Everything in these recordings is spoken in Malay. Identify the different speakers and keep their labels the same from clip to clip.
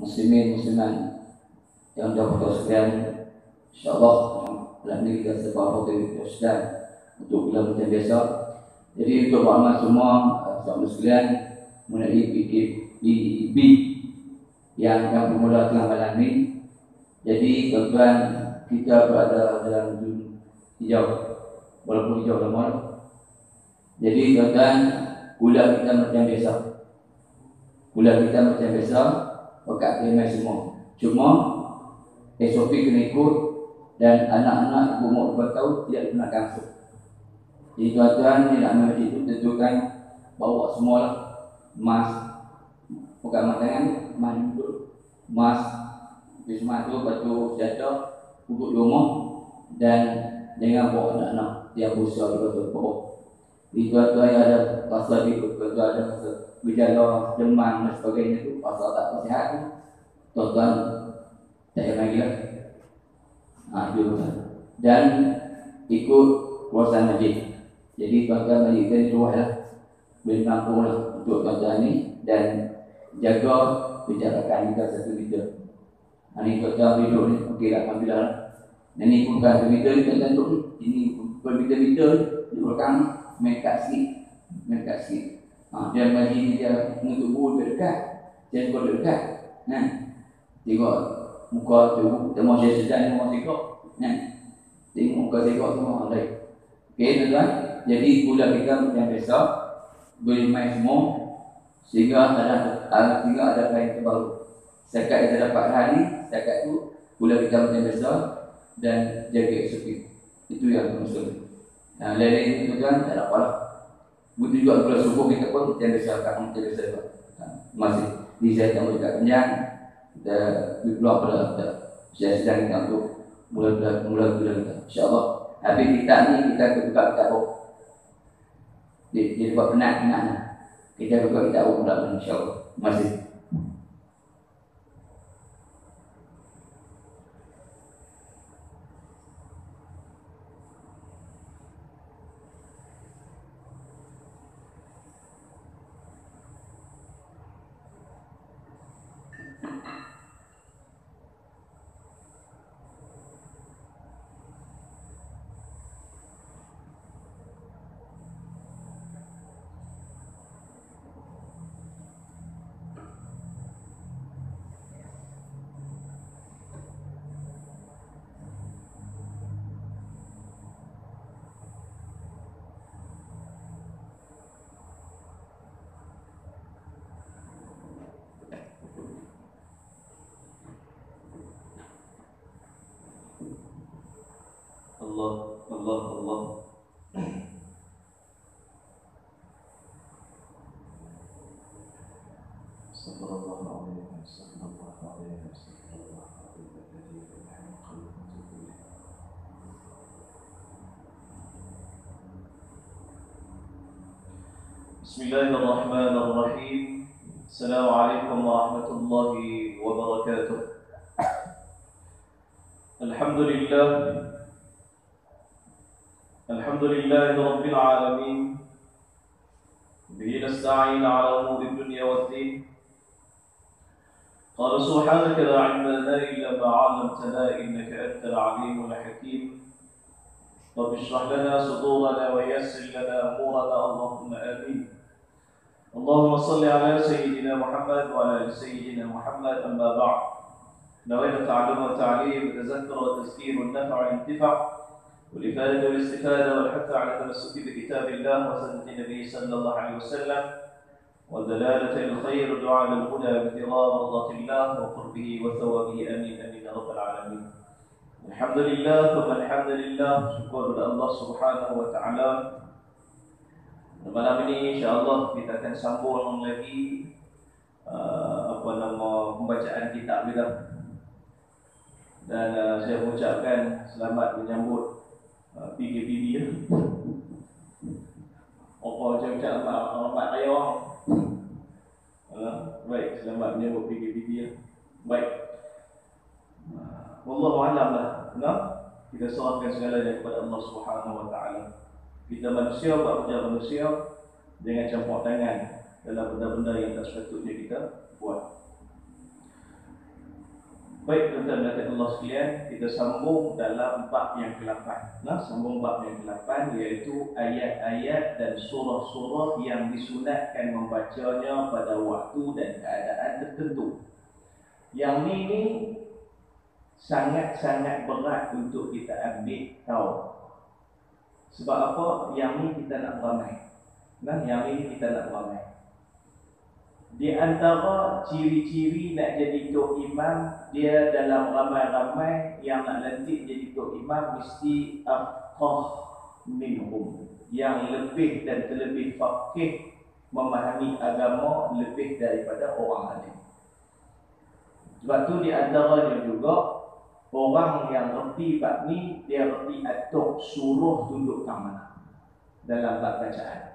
Speaker 1: muslimin musliman yang dapat sekalian, insyaallah dalam ini kita sebuah waktu Islam untuk bulan macam biasa. Jadi untuk maklumat semua sahabat sekalian mengenai PKP yang bermula tengah malam ini. Jadi tuan-tuan, kita berada dalam zon hijau, walaupun hijau lama. Jadi tuan-tuan, gula kita macam biasa. Gula kita macam biasa, pakai PMI semua. Cuma SOP kena ikut dan anak-anak ibu umur 2 tahun tidak kena masuk. Jadi tuan-tuan, ni nak masjid itu tentukan bawa semualah mask, bukan mask tangan, mask duduk, mask di semua tu, batu jatuh, duduk di rumah dan jangan bawa anak-anak yang berusia di bawah. Jadi tuan-tuan yang ada pasal itu, tuan-tuan ada pasal gejala demam dan sebagainya tu, pasal tak sihat tu, tuan-tuan tak payah lagi lah. Dan ikut kawasan masjid. Jadi tuan-tuan masjid kita ni luas lah, boleh menampung lah untuk tuan-tuan ni dan jaga penjarakan kita 1 meter. Ini tuan-tuan duduk ni, okey lah, Alhamdulillah lah. Dan ni pun bukan 1 meter ni tuan-tuan duduk ni, ini bermeter-meter di belakang mendekat sikit. Dia masjid ni dia menutup bulu dia dekat, dia juga dekat. Tengok muka tu, tengok saya sedang ni muka segak. Tengok muka segak tu orang lain. Okey tuan-tuan, jadi gula kita macam biasa, boleh main semua sehingga ada kain terbaru. Setakat kita dapat hari, setakat tu gula kita macam biasa dan jaga SOP. Itu yang maksud. Lain-lain itu tuan tak ada apa lah. Begitu juga gula subuh kita pun macam biasa. Masih di saya tak boleh kenyang. Kita keluar pada saya sedang kita untuk mula kita. InsyaAllah. Habis kita ni kita buka kitab apa? Dia buat penat. Kita buka kitab apa pula insyaAllah. Masih. Allah.
Speaker 2: Bismillahirrahmanirrahim. Assalamualaikum warahmatullahi wabarakatuh. Alhamdulillahi rabbil alamin. Bihi nasta'in ala umuri dunya waddin. Qala subhanaka la ilma lana illa ma 'allamtana innaka antal alimul hakim. Rabbi shrah lana sudurana wa yassir lana umurana Allahumma amin. Allahumma salli ala sayyidina Muhammad wa ala sayyidina Muhammad amma ba'd. نوينا التعلم والتعليم والتذكر والتذكير والنفع والانتفاع والإفادة والاستفادة والحث على التمسك بكتاب الله وسنة النبي صلى الله عليه وسلم والدلالة إلى الخير والدعاء للهدى بابتغاء مرضات الله وقربه وثوابه آمين آمين يا رب العالمين. الحمد لله ثم الحمد لله. Syukur kepada Allah Subhanahu wa taala. Malam ini insya-Allah kita akan sambung lagi pembacaan kitab kita. Dan saya mengucapkan selamat menyambut PKPB. Apa macam selamat raya orang. Baik, selamat menyambut PKPB. Baik. Wallahu a'lam lah. Kita serahkan segalanya kepada Allah Subhanahu wa taala. Kita manusia buat kerja manusia, jangan campur tangan dalam benda-benda yang tak sepatutnya kita buat. Baik tuan-tuan dan Allah sekalian, kita sambung dalam bab yang ke-8. Sambung bab yang ke-8 iaitu ayat-ayat dan surah-surah yang disunatkan membacanya pada waktu dan keadaan tertentu. Yang ni sangat-sangat berat untuk kita ambil tahu. Sebab apa? Yang ni kita nak beramai. Yang ni kita nak beramai. Di antara ciri-ciri nak jadi tok imam, dia dalam ramai-ramai yang nak lantik jadi tok imam mesti afqah minhum, yang lebih dan terlebih faqih, memahami agama lebih daripada orang lain. Sebab tu di antaranya juga orang yang reti bab ni, dia reti atur suruh duduk kat mana dalam bab bacaan.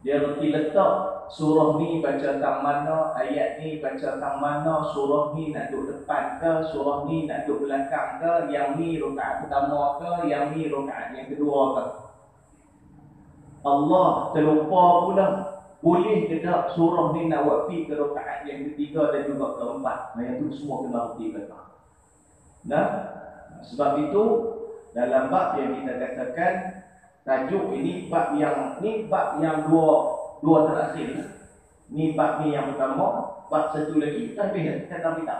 Speaker 2: Dia reti letak surah ni baca tang mana, ayat ni baca tang mana, surah ni nak duduk depan ke, surah ni nak duduk belakang ke, yang ni rakaat pertama ke, yang ni rakaat yang kedua ke. Allah terlupa pula, boleh ke tak surah ni nak buat pi ke rakaat yang ketiga dan juga keempat. Yang tu semua kena reti betul. Sebab itu dalam bab yang kita katakan tajuk ini bab yang dua terakhir. Ni bab ni yang pertama, bab satu lagi dah habis kata kitab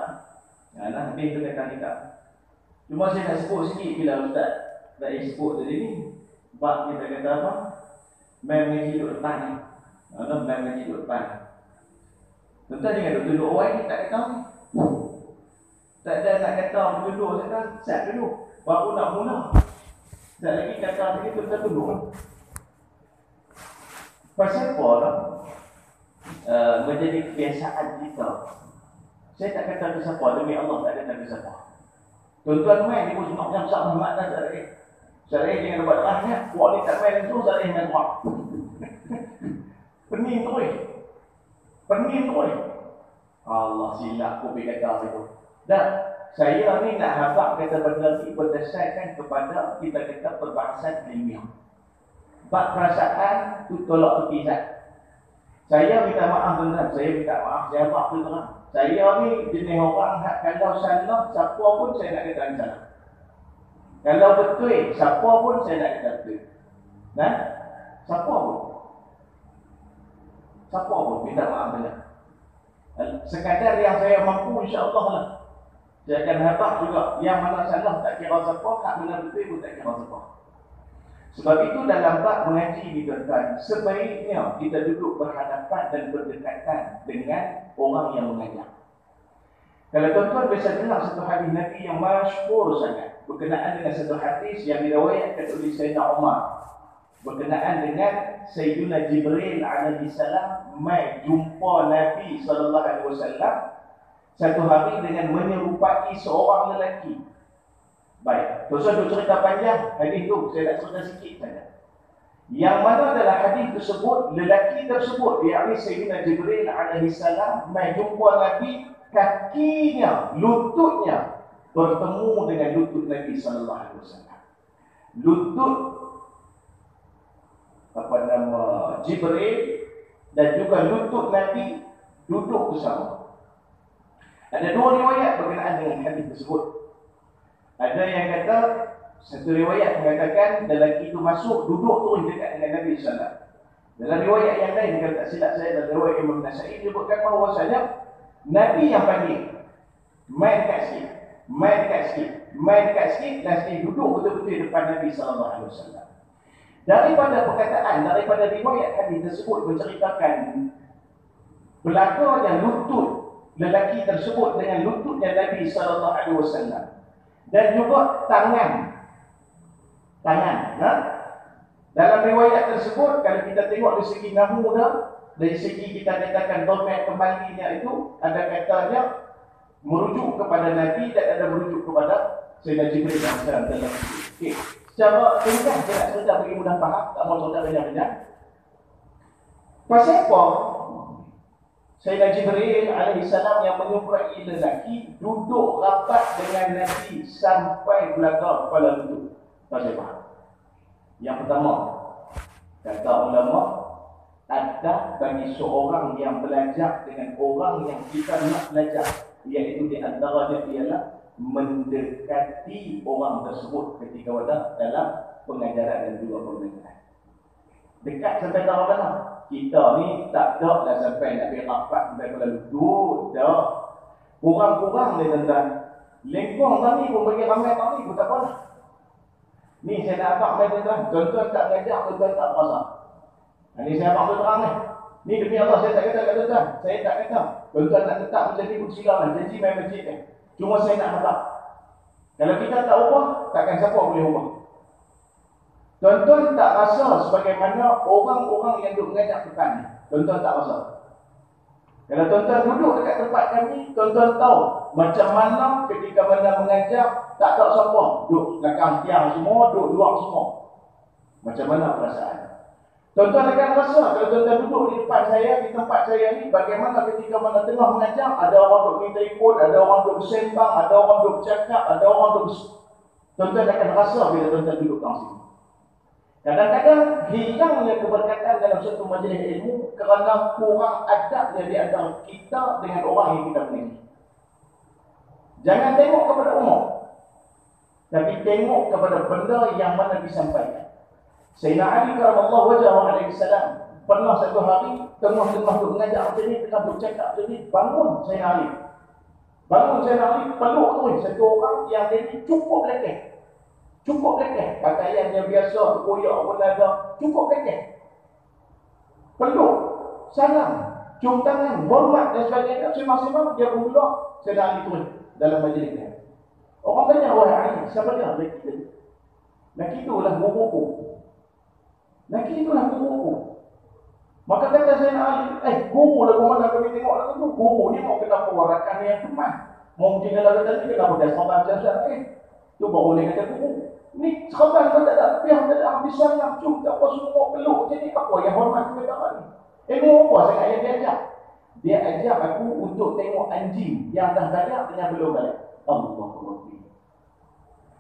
Speaker 2: kan. Habis tu kata kitab. Cuma saya nak sebut sikit bila ustaz dah sebut tadi ni. Bab kita kata apa? Main mengaji duduk depan ni. Main mengaji duduk depan. Tuan-tuan jangan duduk orang ni tak kata ni. Tak ada nak kata duduk sekarang, sat dulu. Baru nak mula. Tak lagi kata lagi tuan-tuan duduk. Pasal apa lah? Menjadi kebiasaan kita. Saya tak kata ke siapa, demi Allah tak kata ke siapa. Tuan-tuan main, ibu semua yang sama makna tak ada. Saya jangan buat lahnya, buat ni tak main itu, saya main buat. Pening terus. Allah silap kopi kata itu. Dan saya ni nak hafal kata benda ni berdasarkan kepada kita kata perbahasan ilmiah. Bab perasaan tu tolak tepi sat. Saya minta maaf tuan-tuan, saya maaf tuan-tuan. Saya ni jenis orang hak kalau salah siapa pun saya nak kata salah. Kalau betul siapa pun saya nak kata betul. Siapa pun minta maaf tuan-tuan. Sekadar yang saya mampu insya-Allah lah. Saya akan hafal juga yang mana salah tak kira siapa, hak mana betul pun tak kira siapa. Sebab itu dalam bab mengaji ni tuan-tuan, sebaiknya kita duduk berhadapan dan berdekatan dengan orang yang mengajar. Kalau tuan-tuan biasa dengar satu hadis Nabi yang masyhur sangat berkenaan dengan satu hadis yang diriwayatkan oleh Sayyidina Umar berkenaan dengan Sayyidina Jibril alaihi salam mai jumpa Nabi sallallahu alaihi wasallam satu hari dengan menyerupai seorang lelaki. Baik, tuan-tuan cerita panjang hadis tu, saya nak cerita sikit saja. Yang mana adalah hadis tersebut, lelaki tersebut yakni Sayyidina Jibril alaihi salam mai jumpa Nabi, kakinya, lututnya bertemu dengan lutut Nabi sallallahu alaihi wasallam. Lutut Jibril dan juga lutut Nabi duduk bersama. Ada dua riwayat berkenaan dengan hadis tersebut. Ada yang kata, satu riwayat mengatakan lelaki itu masuk, duduk terus dekat dengan Nabi SAW. Dalam riwayat yang lain, kalau tak silap saya, dalam riwayat Imam Nasai disebutkan bahawasanya Nabi yang panggil, main dekat sikit, dan sikit duduk betul-betul depan Nabi SAW. Daripada perkataan, daripada riwayat hadis tersebut menceritakan belakangnya lutut lelaki tersebut dengan lututnya Nabi SAW. Dan juga tangan. Dalam riwayat tersebut, kalau kita tengok dari segi nahwu dah, dari segi kita katakan domain kembalinya itu, ada katanya merujuk kepada Nabi dan ada merujuk kepada Sayyidina Jibril dalam okey. Secara ringkas saya nak cerita bagi mudah faham, tak mau cerita banyak-banyak. Pasal apa Sayyidina Jibril alaihissalam yang menyumpai lelaki duduk rapat dengan Nabi sampai belaga kepala lutut. Tak saya faham. Yang pertama, kata ulama,
Speaker 3: adab bagi seorang yang belajar dengan orang yang kita nak belajar, iaitu di antaranya ialah mendekati orang tersebut ketika dalam pengajaran dan juga pembelajaran. Dekat sampai tahap mana? Kita ni tak ada dah sampai nak pergi rapat sampai Kuala Lumpur, dah. Kurang-kurang ni tuan-tuan. Lengkong tadi pun bagi ramai tadi pun tak apa lah. Ni saya nak abang mai tuan-tuan. Tuan-tuan tak belajar, tuan-tuan tak berasa. Ni saya abang tu terang ni. Ni demi Allah saya tak kata kat tuan-tuan. Saya tak kata. Tuan-tuan nak tetap menjadi kucila lah. Janji main masjid ni. Cuma saya nak abang. Kalau kita tak ubah, takkan siapa boleh ubah. Tuan-tuan tak rasa sebagaimana orang-orang yang duduk mengajak depan ni. Tuan-tuan tak rasa. Kalau tuan-tuan duduk dekat tempat kami, tuan-tuan tahu macam mana ketika mana mengajar, tak tahu siapa. Duduk belakang tiang semua, duduk luar semua. Macam mana perasaan? Tuan-tuan akan rasa kalau tuan-tuan duduk di depan saya, di tempat saya ni, bagaimana ketika mana tengah mengajar, ada orang duduk minta ikut, ada orang duduk bersembang, ada orang duduk bercakap, ada orang duduk. Tuan-tuan akan rasa bila tuan-tuan duduk dalam sini. Kadang-kadang hilangnya keberkatan dalam satu majlis ilmu kerana kurang adabnya di antara kita dengan orang yang kita mengaji. Jangan tengok kepada umur, tapi tengok kepada benda yang mana disampaikan. Sayyidina Ali karamallahu wajhahu alaihi salam pernah satu hari tengah-tengah duk mengajar macam ni, tengah duk cakap macam ni, bangun Sayyidina Ali. Bangun Sayyidina Ali, peluk tu satu orang yang dia cukup lekeh. Cukup lekeh, pakaian yang biasa, koyak pun ada, cukup lekeh. Peluk, salam, cium tangan, hormat dan sebagainya, semang-semang dia bermula sedang itu dalam majlis ni. Orang tanya, wahai Ali, siapa dia? Laki tu. Laki itulah guruku. Laki itulah guruku. Maka kata saya Ali, guru lagu mana kami tengok lagu tu? Guru ni mau kenapa warakan yang teman? Mau tinggal lagu tadi kenapa dia sahabat jasa? Tu baru boleh kata guru. Ni sahabat pun tak ada pihak, tak ada habis sangat. Cuma tak apa semua peluk. Jadi apa yang hormat kepada ni? Ilmu apa sangat yang dia ajar? Dia ajar aku untuk tengok anjing yang dah balik dengan belum balik. Allahu.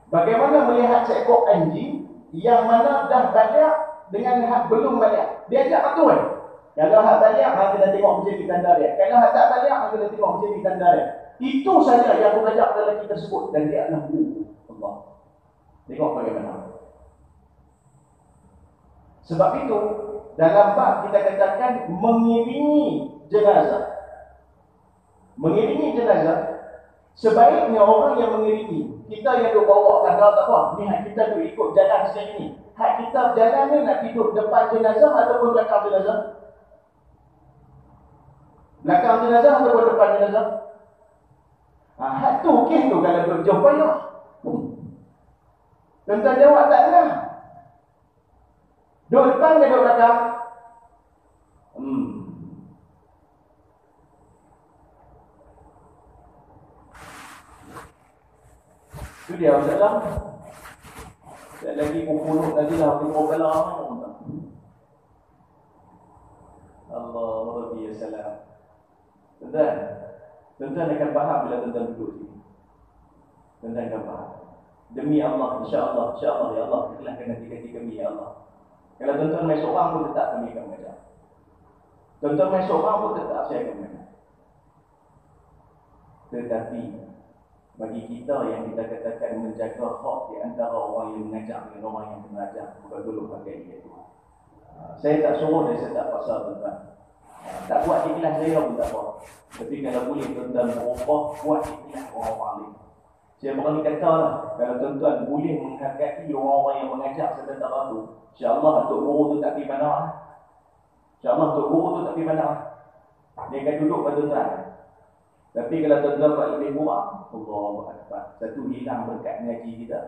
Speaker 3: Bagaimana melihat seekor anjing yang mana dah balik dengan hak belum balik? Dia ajar betul kan? Kalau hak balik, hang kena tengok macam ni tanda dia. Kalau hak tak balik, hang kena tengok macam ni tanda dia. Itu saja yang aku belajar pada lelaki tersebut. Dan dia adalah guru Allah. Tengok bagaimana. Sebab itu, dalam bab kita katakan mengiringi jenazah. Mengiringi jenazah, sebaiknya orang yang mengiringi, kita yang duk bawa tanda tak apa, ni hak kita duk ikut jalan sekali ni. Hak kita jalan ni nak duduk depan jenazah ataupun belakang jenazah? Belakang jenazah ataupun depan jenazah? Hak tu kes tu kalau duduk jauh payah. Tuan-tuan jawab tak lah. Duduk depan ke duduk belakang? Itu dia masalah. Tak lagi pukul lagi lah. Pukul belah. Allah Salam. Tuan-tuan, tuan-tuan akan faham bila tuan-tuan duduk sini. Tuan-tuan akan faham. Demi Allah, insya-Allah, ya Allah, ikhlaskan hati kami ya Allah. Kalau tuan-tuan main seorang pun tetap kami akan mengajar. Tuan-tuan main seorang pun tetap saya akan mengajar. Tetapi bagi kita yang kita katakan menjaga hak di antara orang yang mengajar dengan orang yang mengajar, bukan dulu pakai dia tu. Saya tak suruh dan saya tak paksa tuan-tuan. Tak buat ikhlas saya pun tak apa. Tapi kalau boleh tuan-tuan berubah, buat ikhlas orang-orang lain. Saya berani kata lah, kalau tuan-tuan boleh menghargai orang-orang yang mengajar sementara tu, insya-Allah Tok Guru tu tak pergi mana lah. InsyaAllah Tok Guru tu tak pergi mana lah. Dia akan duduk pada tuan-tuan. Tapi kalau tuan-tuan buat lebih kurang, Allahu Akbar, satu hilang berkat ngaji kita.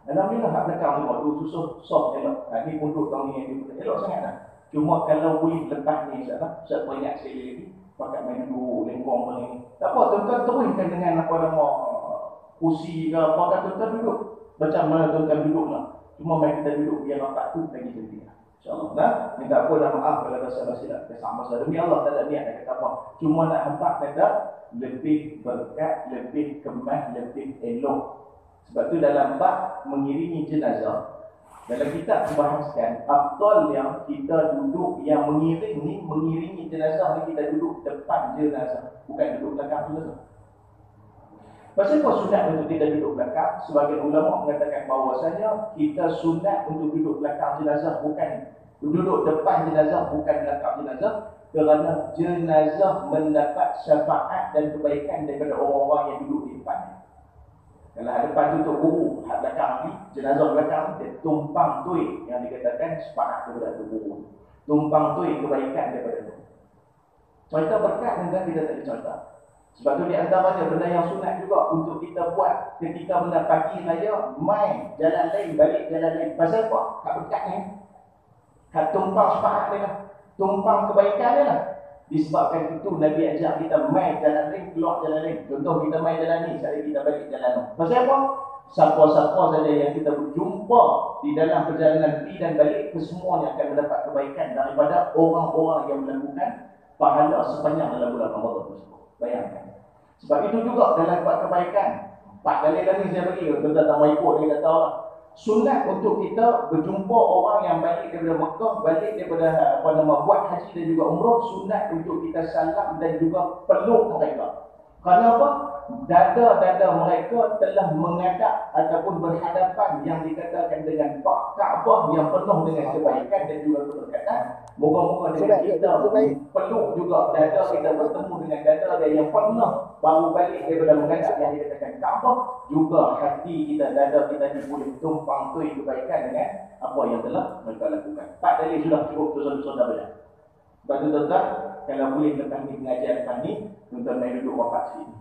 Speaker 3: Alhamdulillah hak belakang tu susah soft elok. Ni punduk tahun ni elok sangat dah. Cuma kalau boleh lepas ni insya-Allah, saya ingat sekali lagi pakai main dulu lengkong pun ni. Tak apa, tuan-tuan teruskan dengan apa nama kursi ke apa kan, tuan-tuan duduk. Macam mana tuan-tuan duduk lah. Cuma mari kita duduk biar rapat tu lagi cantik. InsyaAllah. Nah, minta apa dah maaf kalau rasa silap kesama masa. Demi Allah tak ada niat nak kata apa. Cuma nak hentak kata lebih berkat, lebih kemas, lebih elok. Sebab tu dalam bab mengiringi jenazah, Dalam kitab membahaskan afdal yang kita duduk yang mengiringi jenazah ni, kita duduk depan jenazah, bukan duduk belakang jenazah. Pasal apa sunat untuk kita duduk belakang? Sebagian ulama mengatakan bahawasanya kita sunat untuk duduk belakang jenazah, bukan duduk depan jenazah, bukan belakang jenazah, kerana jenazah mendapat syafaat dan kebaikan daripada orang-orang yang duduk di depannya. Kalau hadapan tutup guru, hak belakang ni, jenazah belakang dia tumpang tuik yang dikatakan syafaat daripada guru. Tumpang tuik kebaikan daripada tu. Cerita berkat dan kita tak dicerita. Sebab tu di antaranya benda yang sunat juga untuk kita buat ketika benda pagi raya, mai jalan lain, balik jalan lain. Pasal apa? Hak berkat ni. Hak tumpang syafaat ni lah. Tumpang kebaikan ni lah. Disebabkan itu Nabi ajak kita mai jalan lain, keluar jalan lain. Contoh kita mai jalan ni, sekali kita balik jalan lain. Pasal apa? Siapa-siapa saja yang kita berjumpa di dalam perjalanan pergi dan balik, kesemuanya akan mendapat kebaikan daripada orang-orang yang melakukan pahala sepanjang dalam bulan Ramadan tersebut. Bayangkan. Sebab itu juga dalam buat kebaikan. 4 kali dah ni saya bagi, tuan-tuan tak mau ikut dia kata orang. Sunat untuk kita berjumpa orang yang balik daripada Mekah, balik daripada buat haji dan juga umrah, sunat untuk kita salam dan juga peluk mereka. Kerana apa? Dada-dada mereka telah menghadap ataupun berhadapan yang dikatakan dengan Kaabah yang penuh dengan kebaikan dan juga keberkatan. Moga-moga dengan kita peluk juga dada kita bertemu dengan dada dia yang pernah baru balik daripada menghadap yang dikatakan Kaabah, juga hati kita, dada kita ni boleh tumpang tuai kebaikan dengan apa yang telah mereka lakukan. 4 kali sudah cukup saudara-saudara benar. Sebab tu tuan-tuan, kalau boleh lepas ni pengajian lepas ni, tuan-tuan main duduk rapat sini.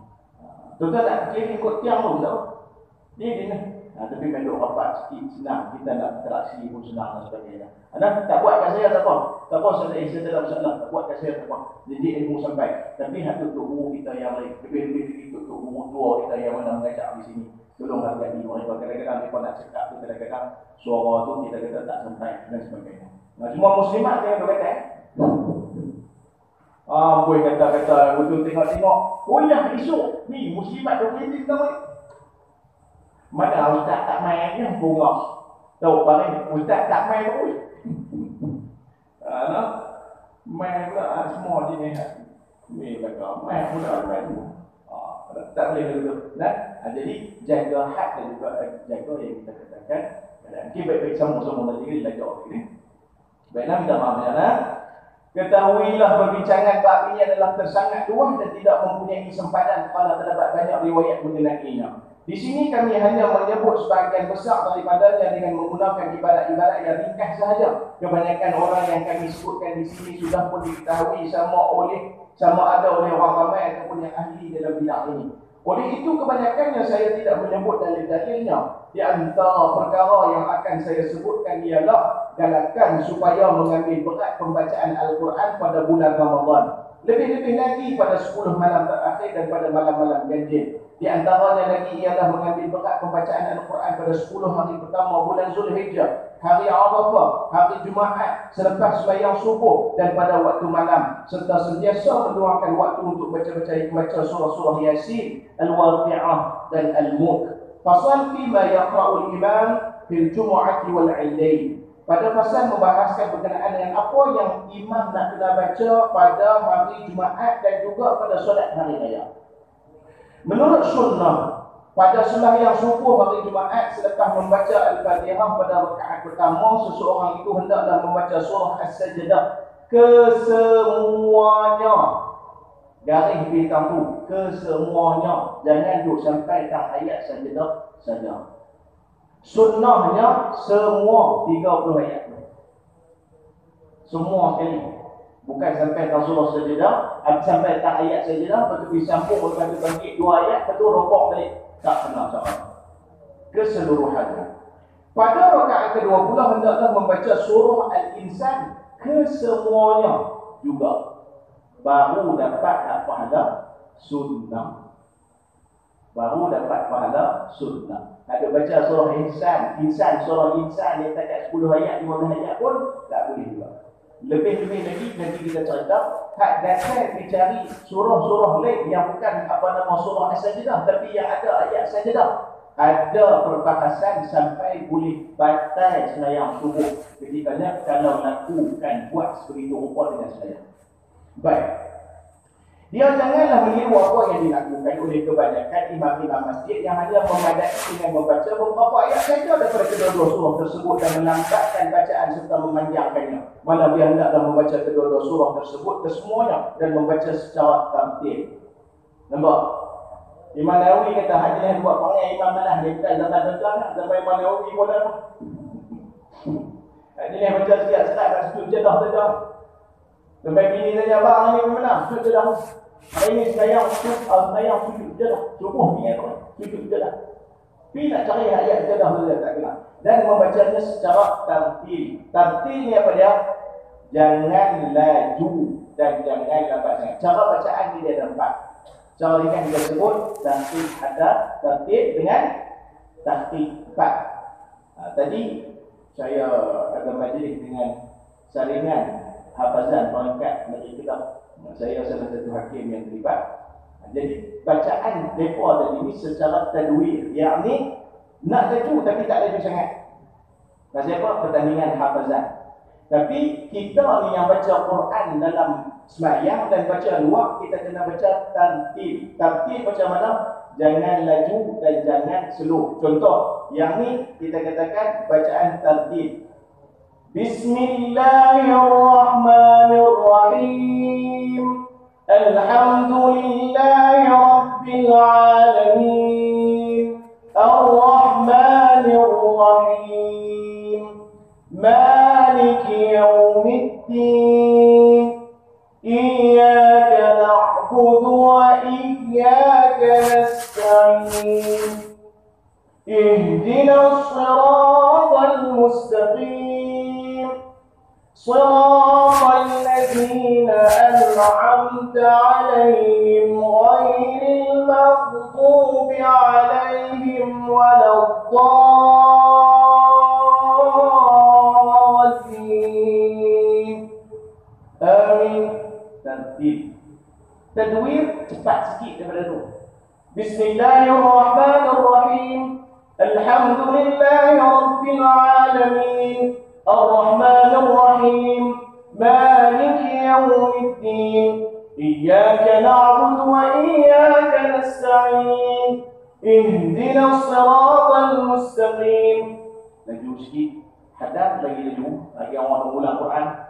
Speaker 3: Tuan-tuan tak keliling ikut tiang pun tak? Ni. Tapi main duduk rapat sikit, senang. Kita nak interaksi pun senang dan sebagainya. Anda tak buat kat saya tak apa. Tak apa, saya tak ada masalah. Tak buat kat saya tak apa. Jadi ilmu sampai. Tapi hak tutup guru kita yang lain. Lebih-lebih tutup guru tua kita yang mana mengajar di sini. Tolong hargai mereka. Kadang-kadang mereka nak cakap tu, kadang-kadang suara tu kita kata tak sampai dan sebagainya. Semua muslimat yang berkata boleh kata-kata betul tengok-tengok. Oh ya, esok ni muslimat 20 tahun. Mana ustaz tak main je bongah. Tahu barang ustaz tak main pun. Main pula semua di ni kata main pula main. Tak boleh dulu. Jadi jaga hak dan juga jaga yang kita katakan. Okey, baik-baik sama-sama tadi belajar ni. Baiklah, minta maaf ya. Ketahuilah perbincangan bab ini adalah tersangat luas dan tidak mempunyai sempadan kerana terdapat banyak riwayat mengenainya. Di sini kami hanya menyebut sebahagian besar daripadanya dengan menggunakan ibarat-ibarat yang ringkas sahaja. Kebanyakan orang yang kami sebutkan di sini sudah pun diketahui sama ada oleh orang ramai ataupun yang ahli dalam bidang ini. Oleh itu kebanyakannya saya tidak menyebut dalil-dalilnya. Di antara perkara yang akan saya sebutkan ialah galakan supaya mengambil berat pembacaan Al-Quran pada bulan Ramadan. Lebih-lebih lagi pada 10 malam terakhir dan pada malam-malam ganjil. Di antaranya lagi ialah mengambil berat pembacaan Al-Quran pada 10 hari pertama bulan Zulhijjah, hari Arafah, hari Jumaat, selepas sembahyang subuh dan pada waktu malam, serta sentiasa meluangkan waktu untuk baca surah-surah Yasin, Al-Waqi'ah dan Al-Mulk. Fasal fima yaqra'ul imam fil Jumu'ati wal 'Idain. Pada fasal membahaskan berkenaan dengan apa yang imam nak kena baca pada hari Jumaat dan juga pada solat hari raya. Menurut sunnah, pada sembahyang subuh hari Jumaat selepas membaca Al-Fatihah pada rakaat pertama, seseorang itu hendaklah membaca surah As-Sajdah kesemuanya. Garis bintang tu, kesemuanya. Jangan duduk sampai tak ayat Sajdah saja. Sunnahnya semua 30 ayat. Semua sekali. Bukan sampai Rasulullah Sajdah, sampai tak ayat Sajdah, lepas tu disambung, lepas tu bangkit 2 ayat, lepas tu rokok balik. Tak kena cara. Keseluruhannya. Pada rakaat ke-20 hendaklah membaca surah Al-Insan kesemuanya juga. Baru dapat pahala sunnah. Baru dapat pahala sunnah. Ada baca surah Insan, surah Insan yang tak ada 10 ayat, 15 ayat pun tak boleh juga. Lebih-lebih lagi nanti kita cerita hak dasar dicari surah-surah lain yang bukan surah As-Sajdah tapi yang ada ayat Sajdah. ada perbahasan sampai boleh batal sembahyang subuh ketikanya kalau lakukan buat seperti itu rupa dengan sembahyang. Baik. Dia janganlah meniru apa yang dilakukan oleh kebanyakan imam-imam masjid yang hanya memadai dengan membaca beberapa ayat saja daripada kedua-dua surah tersebut dan melambatkan bacaan serta memanjangkannya. Malah dia hendaklah membaca kedua-dua surah tersebut kesemuanya dan membaca secara tertib. Nampak? Imam Nawawi kata hadis yang buat panggil imam malah dia kata zaman tuan zaman Imam Nawawi pun dah. Hadis yang baca siap-siap kat situ jedah saja. Sampai bini saja abang ni mana? Sujud jedah. Hari ini sembahyang sujud jedah. Subuh ni sujud jedah. Pergi nak cari ayat jedah saja tak kena. Dan membacanya secara tartil. Tartil ni apa dia? Jangan laju dan jangan lambat sangat. Cara bacaan ni dia ada 4. Cara ringan kita sebut tartil ada, tartil dengan tartil 4. Tadi saya ada majlis dengan saringan hafazan perangkat negeri Kedah. Saya salah satu hakim yang terlibat. Jadi bacaan mereka tadi ni secara tadwir, yakni nak laju tapi tak laju sangat. Pasal apa? Pertandingan hafazan. Tapi kita ni yang baca Quran dalam sembahyang dan baca luar, kita kena baca tartil. Tartil macam mana? Jangan laju dan jangan slow. Contoh, yang ni kita katakan bacaan tartil. Bismillahirrahmanirrahim. Alhamdulillahi Rabbil Alamin. Ar-Rahmanir-Rahim. Maliki Yawmiddin. Iyyaka na'budu wa iyyaka nasta'in. Ihdinas siratal mustaqim. Siratal ladzina an'amta 'alaihim ghairil maghdubi 'alaihim waladdallin. Amin. Tartib. Tadwir cepat sikit daripada tu. Bismillahirrahmanirrahim. Alhamdulillahi Rabbil Alamin. Ar-Rahmanir-Rahim. Maliki Yawmiddin. Iyyaka na'budu wa iyyaka nasta'in. Ihdinas siratal mustaqim. Laju sikit. Hadap lagi laju. Lagi orang mengulang Quran.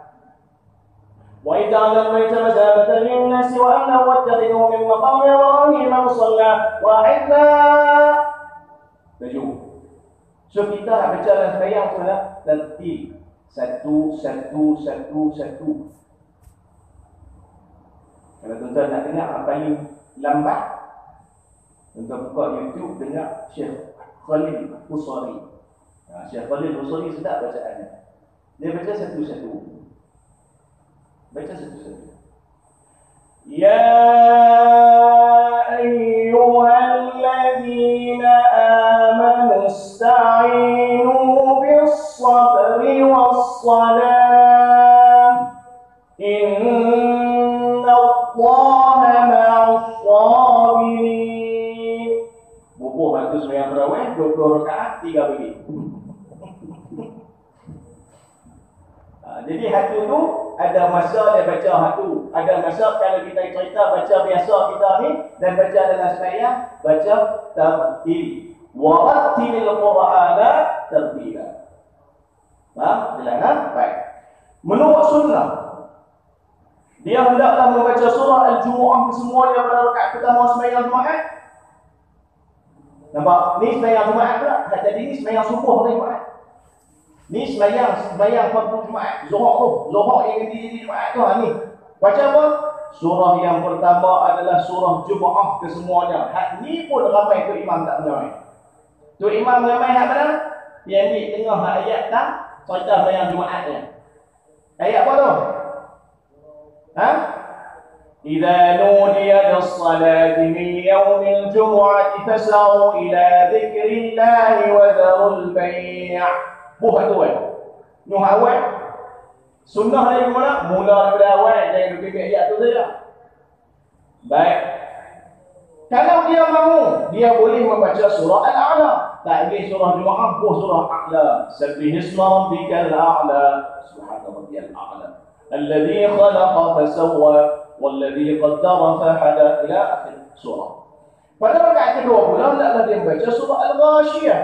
Speaker 3: وإذ جعلنا البيت مثابة للناس وأمنا واتخذوا من مقام إبراهيم مصلى وعدنا. Tujuh. So kita nak baca dalam sembahyang tu adalah tertib. Satu. Kalau tuan-tuan nak dengar apa paling lambat, tuan-tuan buka YouTube dengar Syekh Khalil Husari. Syekh Khalil Husari sedap bacaannya. Dia baca satu-satu. Baca satu-satu. Ya ayyuhalladzina amanu ista'inu bis-sabri was-salam. Innallaha ma'as-sabirin. Bubuh satu sembahyang tarawih 20 rakaat 3 bagi. Jadi hatu tu ada masa dia baca hatu, ada masa kalau kita cerita baca biasa kita ni dan baca dalam sembahyang baca tartil. Wa rattilil Qur'ana tartila. Faham? Jelas? Baik. Menurut sunnah dia hendaklah membaca surah Al-Jumu'ah semuanya pada rakaat pertama sembahyang Jumaat. Nampak? Ni sembahyang Jumaat pula. Tadi ni sembahyang subuh hari Jumaat. Ni sembahyang fardu Jumaat, Zuhur yang jadi Jumaat tu ni. Baca apa? Surah yang pertama adalah surah Jumaat kesemuanya. Hak ni pun ramai tu imam tak benar. Tu imam ramai hak mana? Yang di tengah ayat tak cerita sembahyang Jumaat dia. Ayat apa tu? Ha? Idza nudiya lis-salati min yawmil jumu'ati fas'au ila dzikrillahi wa dharul bay'. Buat tu Nuh awal. Sunnah dari mana? Mula daripada awal. Jangan duduk ayat tu saja. Baik. Kalau dia mahu, dia boleh membaca surah Al-A'la. Tak boleh surah Jumaat, surah A'la. Sabbihisma rabbikal a'la. Subhana rabbiyal a'la. Alladhi khalaqa fasawwa, walladhi qaddara fahada, ila akhir surah. Pada rakaat kedua pula, hendaklah dia membaca surah Al-Ghashiyah.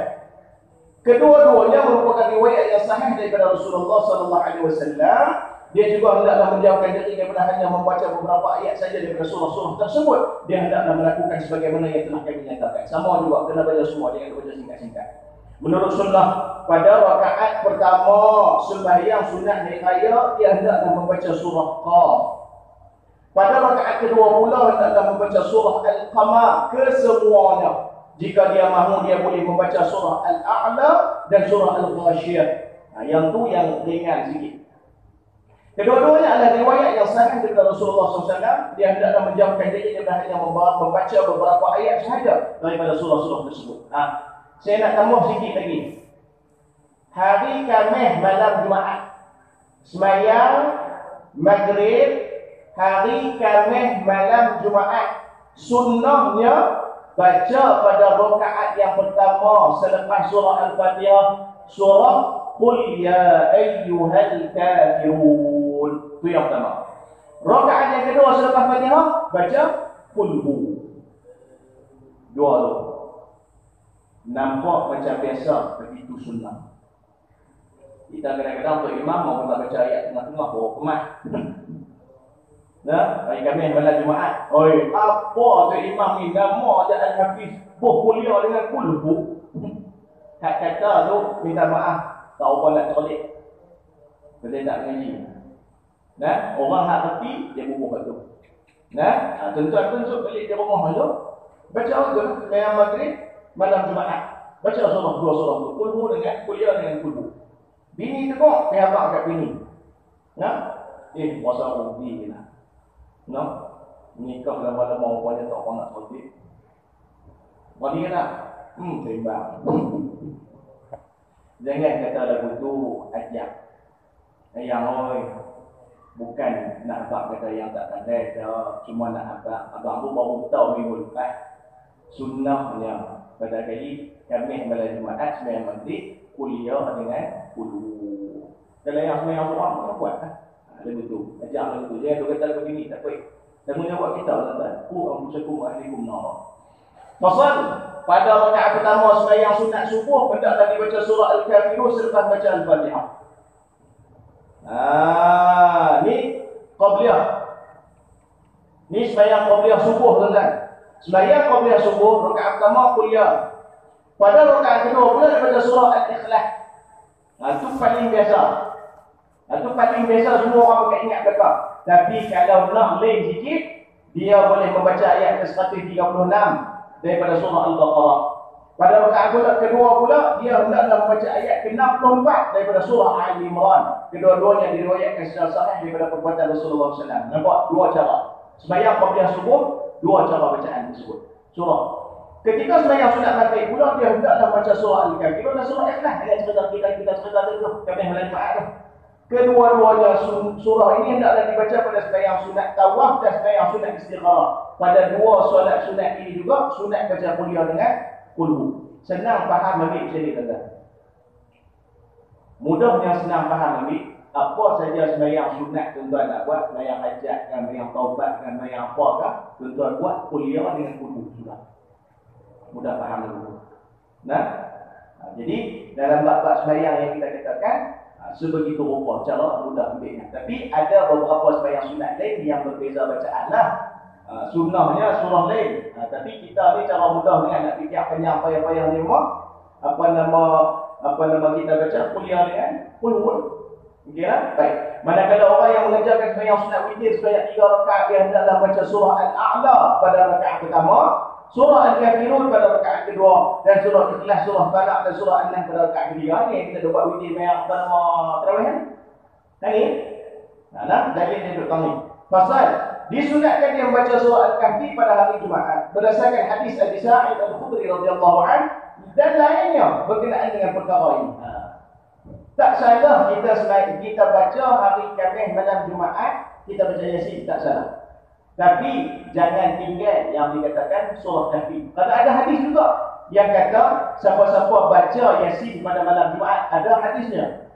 Speaker 3: Kedua-duanya merupakan riwayat yang sahih daripada Rasulullah SAW. Dia juga hendaklah menjauhkan diri daripada hanya membaca beberapa ayat saja daripada surah-surah tersebut. Dia hendaklah melakukan sebagaimana yang telah kami nyatakan. Sama juga, kena baca semua, jangan baca singkat-singkat. Menurut sunnah, pada rakaat pertama sembahyang sunat hari raya, dia hendaklah membaca surah Qaf. Pada rakaat kedua pula, hendaklah membaca surah Al-Qamar kesemuanya. Jika dia mahu, dia boleh membaca surah Al-A'la dan surah Al-Ghashiyah. Yang tu yang ringan sikit. Kedua-duanya adalah riwayat yang sahih daripada Rasulullah SAW. Dia hendaklah menjauhkan diri daripada hanya membaca beberapa ayat sahaja daripada surah-surah tersebut. Saya nak tambah sikit lagi. Hari Khamis malam Jumaat, sembahyang Maghrib hari Khamis malam Jumaat, sunnahnya baca pada rakaat yang pertama selepas surah Al-Fatihah surah Qul ya ayyuhal kafirun. Itu yang pertama. Rakaat yang kedua selepas Fatihah baca Qul hu. Dua tu. Nampak macam biasa, tapi itu sunnah. Kita kadang-kadang untuk imam mau nak baca ayat tengah-tengah bawa kemat. Nah, hari Khamis malam Jumaat. Oi, apa tu imam ni nama ada Al-Hafiz. Kuliah dengan Qul hu. Hak kata tu minta maaf. Tak apa nak tolik. Dia tak mengaji. Nah, orang hak reti dia bubuh kat tu. Nah, tuan-tuan tunjuk balik dia rumah dulu. Baca tu sembahyang Maghrib malam Jumaat. Baca surah dua surah tu. Qul hu dengan kuliah dengan Qul hu. Bini tengok dia abang kat bini. Nah, puasa rugi ni. Nah, nikah lama-lama rupanya tak orang nak tolik. Bagi kena. Seimbang. Jangan kata lagu tu ajak. Yang oi, bukan nak abang kata yang tak pandai dah, cuma nak abang. Abang tu baru tahu minggu lepas. Sunnahnya pada kali Khamis malam Jumaat sembahyang Maghrib kuliah dengan Qul. Kalau yang sembahyang orang tak buat lah. Lagu tu, ajak lagu tu. Jangan tu kata lagu ni tak baik. Lagunya buat kita tuan-tuan. Anfusakum ahlikum nar. Pasal pada rakaat pertama sembahyang sunat subuh hendaklah dibaca surah Al-Kafirun selepas baca Al-Fatihah. Ni qabliyah. Ni sembahyang qabliyah subuh tuan-tuan. Sembahyang qabliyah subuh rakaat pertama kuliah. Pada rakaat kedua pula dibaca surah Al-Ikhlas. Itu paling biasa. Itu paling biasa, semua orang pakai ingat belakang. Tapi kalau nak lain sikit, dia boleh membaca ayat ke-136 daripada surah Al-Baqarah. Pada rakaat kedua pula, dia hendaklah membaca ayat ke-64 daripada surah Ali Imran. Kedua-duanya diriwayatkan secara sahih daripada perbuatan Rasulullah SAW. Nampak? Dua cara. Sembahyang qabliyah subuh, dua cara bacaan tersebut. Surah. Ketika sembahyang sunat maghrib pula, dia hendaklah baca surah Al-Kafirun dan surah Ikhlas. Ayat cerita kita cerita tu, Khamis malam Jumaat tu. Kedua-duanya surah ini hendaklah dibaca pada sembahyang sunat tawaf dan sembahyang sunat istikharah. Pada dua solat sunat ini juga, sunat baca kuliah dengan Qul hu. Senang faham ambil macam ni tuan-tuan. Mudahnya senang faham ambil. Apa saja sembahyang sunat tuan-tuan nak buat, sembahyang hajat kan, sembahyang taubat kan, sembahyang apakah, tuan-tuan buat kuliah dengan Qul hu sudah. Mudah faham dulu. Nah, jadi dalam bab-bab sembahyang yang kita katakan, sebegitu rupa cara mudah ambilnya. Tapi ada beberapa sembahyang sunat lain yang berbeza bacaan lah. Sunnahnya surah lain. Tapi kita ni cara mudah dengan nak fikir panjang payah-payah ni memang apa nama kita baca kuliah dengan Qul hu. Okey lah? Baik. Manakala orang yang mengerjakan sembahyang sunat witir sebanyak 3 rakaat, dia hendaklah baca surah Al-A'la pada rakaat pertama, surah Al-Kafirun pada rakaat kedua, dan surah Ikhlas, surah Falaq dan surah An-Nas pada rakaat ketiga. Ni yang kita buat witir sembahyang pertama tarawih kan? Ni. Nah, dalil dia duduk ni. Pasal disunatkan dia membaca surah Al-Kahfi pada hari Jumaat berdasarkan hadis Abi Sa'id Al-Khudri radhiyallahu anhu dan lainnya berkenaan dengan perkara ini. Tak salah kita baca hari Khamis malam Jumaat, kita baca Yasin, tak salah. Tapi jangan tinggal yang dikatakan surah Kahfi. Kerana ada hadis juga yang kata siapa-siapa baca Yasin pada malam Jumaat, ada hadisnya.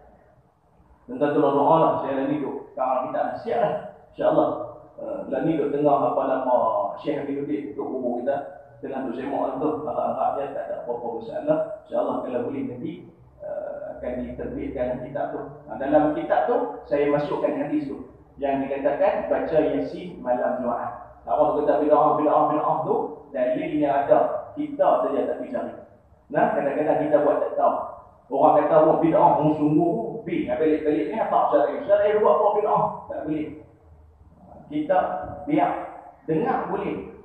Speaker 3: Tentang doa lah, saya lagi duduk sekarang kita siap lah, insyaAllah. Lagi duduk tengah apa nama Syekh Aminuddin untuk umur kita, tengah duduk semak tu, harap-harapnya tak ada apa-apa masalah. InsyaAllah kalau boleh nanti akan diterbitkan kitab tu. Dalam kitab tu saya masukkan hadis tu yang dikatakan baca Yasin malam Jumaat. Orang kata bid'ah tu dalilnya ada, kita saja tak pergi cari. Nah, kadang-kadang kita buat tak tahu. Orang kata bid'ah sungguh balik-balik ni apa saya buat apa bid'ah, tak boleh. Kita biar dengar boleh.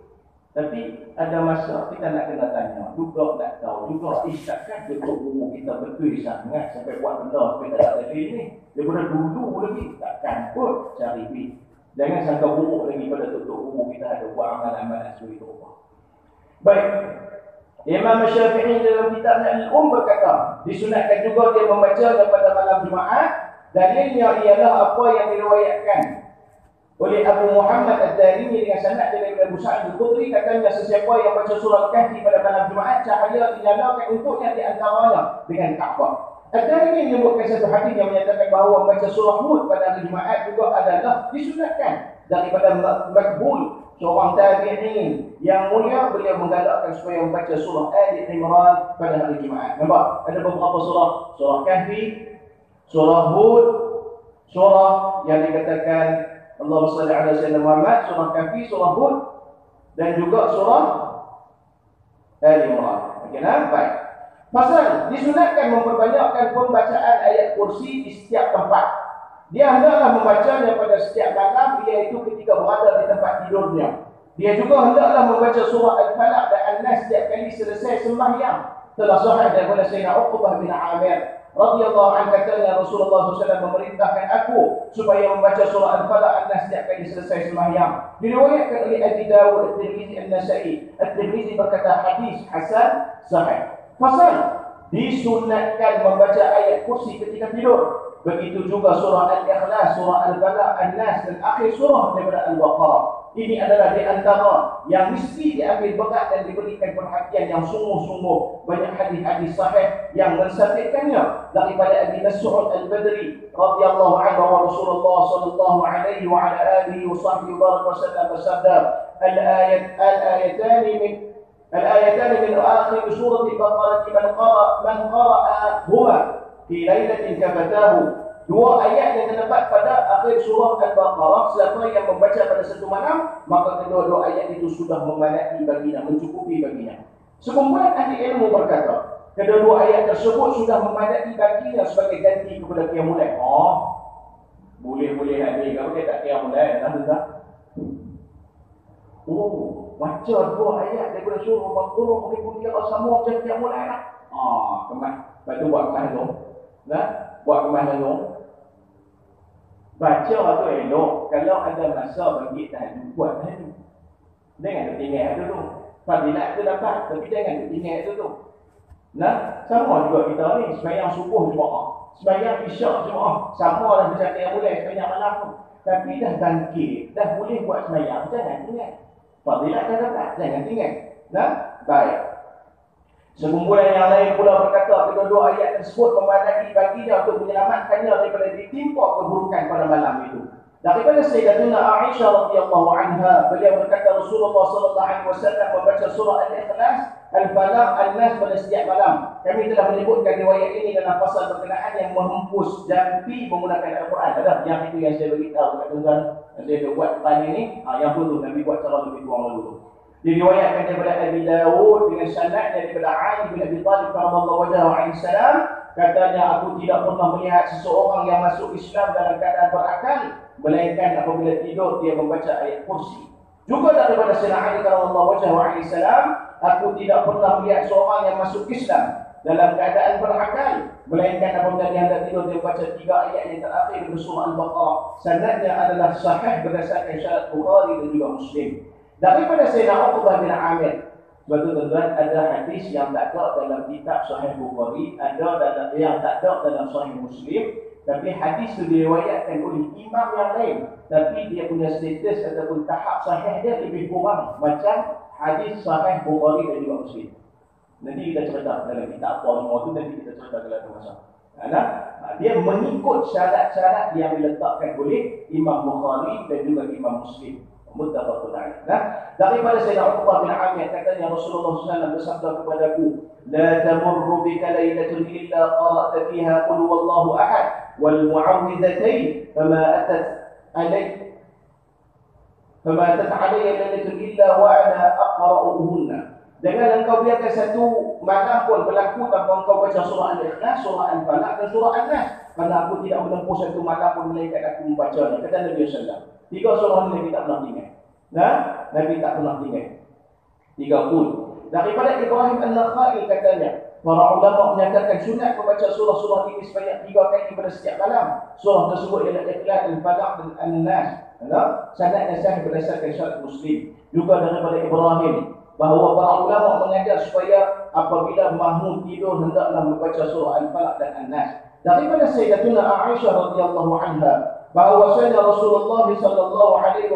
Speaker 3: Tapi ada masa kita nak kena tanya, juga nak tahu, juga takkan ketua umum kita betul sangat sampai buat benda sampai tak ada dalil ni. Daripada dulu lagi, takkan pun cari duit. Jangan sangka buruk lagi pada ketua umum kita ada buat amalan-amalan seperti itu. Baik. Imam Syafi'i dalam kitabnya Al-Um berkata, disunatkan juga dia membaca pada malam Jumaat. Dalilnya ialah apa yang diriwayatkan oleh Abu Muhammad Ad-Darimi dengan sanad daripada Abu Sa'id Al-Khudri, katanya sesiapa yang baca surah Kahfi pada malam Jumaat, cahaya dinyalakan untuknya di antaranya dengan Kaabah. Ad-Darimi menyebutkan satu hadis yang menyatakan bahawa membaca surah Hud pada hari Jumaat juga adalah disunatkan daripada Makbul, seorang tabi'in yang mulia. Beliau menggalakkan supaya membaca surah Ali Imran pada hari Jumaat. Nampak? Ada beberapa surah. Surah Kahfi, surah Hud, surah yang dikatakan Allahumma salli ala sayyidina Muhammad, surah Kahfi, surah Hud, dan juga surah Ali Imran. Okey, nampak? Pasal disunatkan memperbanyakkan pembacaan ayat kursi di setiap tempat. Dia hendaklah membacanya pada setiap malam, iaitu ketika berada di tempat tidurnya. Dia juga hendaklah membaca surah Al-Falaq dan An-Nas setiap kali selesai sembahyang. Telah sahih daripada Sayyidina Uqbah bin Amir radhiyallahu anhu, katanya Rasulullah SAW memerintahkan aku supaya membaca surah Al-Falaq An-Nas setiap kali selesai sembahyang. Diriwayatkan oleh Abi Dawud, At-Tirmizi, An-Nasa'i. At-Tirmizi berkata hadis hasan sahih. Pasal disunatkan membaca ayat kursi ketika tidur. Begitu juga surah Al-Ikhlas, surah Al-Falaq, An-Nas dan akhir surah daripada Al-Baqarah. Ini adalah di antara yang mesti diambil berat dan diberikan perhatian yang sungguh-sungguh. Banyak hadis-hadis sahih yang mensabitkannya daripada Abi Mas'ud Al-Badri radhiyallahu anhu wa Rasulullah sallallahu alaihi wa ala alihi wa sahbihi wasallam bersabda, al-ayatan min akhir surah Al-Baqarah man qara'ahuma fi lailatin kafatahu. Dua ayat yang terdapat pada akhir surah Al-Baqarah, siapa yang membaca pada satu malam, maka kedua-dua ayat itu sudah memadai baginya, mencukupi baginya. Sekumpulan ahli ilmu berkata, kedua-dua ayat tersebut sudah memadai baginya sebagai ganti kepada qiyamul lail. Boleh-boleh ambil, kalau dia tak qiyamul lail, tak. Baca dua ayat daripada surah Al-Baqarah, boleh kira sama macam qiyamul lail. Kemas. Lepas tu buat kemas tu. Buat kemas tu. Baca tu elok. Kalau ada masa bagi tahajud, buat tahajud. Jangan tertinggal dulu. Fadilat tu dapat, tapi jangan tertinggal dulu. Sama juga kita ni, sembahyang subuh jemaah, sembahyang isyak jemaah, sama lah macam yang boleh sembahyang malam tu. Tapi dah bangkit, dah boleh buat sembahyang, jangan tinggal. Fadilat dah dapat, jangan tinggal. Baik. Sekumpulan yang lain pula berkata, kedua-dua ayat tersebut memadai baginya untuk menyelamatkannya daripada ditimpa keburukan pada malam itu. Daripada Sayyidatuna Aisyah radhiyallahu anha, beliau berkata Rasulullah sallallahu alaihi wasallam membaca surah Al-Ikhlas, Al-Falaq, An-Nas pada setiap malam. Kami telah menyebutkan riwayat ini dalam pasal berkenaan yang menghempus jampi menggunakan Al-Quran. Ada yang itu yang saya beritahu kat tuan-tuan. Saya buat depan ini, yang tu Nabi buat cara lebih kurang lalu tu. Diriwayatkan daripada Abi Dawud dengan sanad daripada Ali bin Abi Thalib radhiyallahu anhu salam, katanya aku tidak pernah melihat seseorang yang masuk Islam dalam keadaan berakal melainkan apabila tidur dia membaca ayat kursi. Juga daripada Sayyidina Ali radhiyallahu anhu salam, aku tidak pernah melihat seorang yang masuk Islam dalam keadaan berakal melainkan apabila dia hendak tidur dia membaca 3 ayat yang terakhir dari surah Al-Baqarah. Sanadnya adalah sahih berdasarkan syarat Bukhari dan juga Muslim. Daripada Sayyidina Uqbah bin Amir, sebab tuan-tuan ada hadis yang tak ada dalam kitab Sahih Bukhari, ada yang tak ada dalam Sahih Muslim, Tapi hadis itu diriwayatkan oleh imam yang lain, tapi dia punya status ataupun tahap sahih dia lebih kurang macam hadis sahih Bukhari dan juga Muslim. Nanti kita cerita dalam kitab apa semua tu, nanti kita cerita dalam masa. Dia mengikut syarat-syarat yang diletakkan oleh Imam Bukhari dan juga Imam Muslim. Muttafaqun alaih. Daripada Sayyidina Uqbah bin Amir katanya Rasulullah SAW bersabda kepadaku, la tamurru bika lailatun illa qara'ta fiha qul wallahu ahad wal mu'awwidhatain fama atat alayya lailatun illa wa ana aqra'uhunna. Jangan engkau biarkan satu malam pun berlaku tanpa engkau baca surah Al-Ikhlas, surah Al-Falaq dan surah An-Nas, kerana aku tidak menempuh satu malam pun melainkan aku membacanya. Kata Nabi SAW. 3 surah ini Nabi tak pernah tinggal. Nabi tak pernah tinggal. 30. Daripada Ibrahim An-Nakhai katanya, para ulama menyatakan sunat membaca surah-surah ini sebanyak 3 kali pada setiap malam. Surah tersebut ialah Ikhlas, Al-Falaq dan An-Nas. Sanadnya sahih berdasarkan syarat Muslim. Juga daripada Ibrahim bahawa para ulama mengajar supaya apabila mahu tidur hendaklah membaca surah Al-Falaq dan An-Nas. Daripada Sayyidatuna Aisyah radhiyallahu anha bahwasanya Rasulullah sallallahu alaihi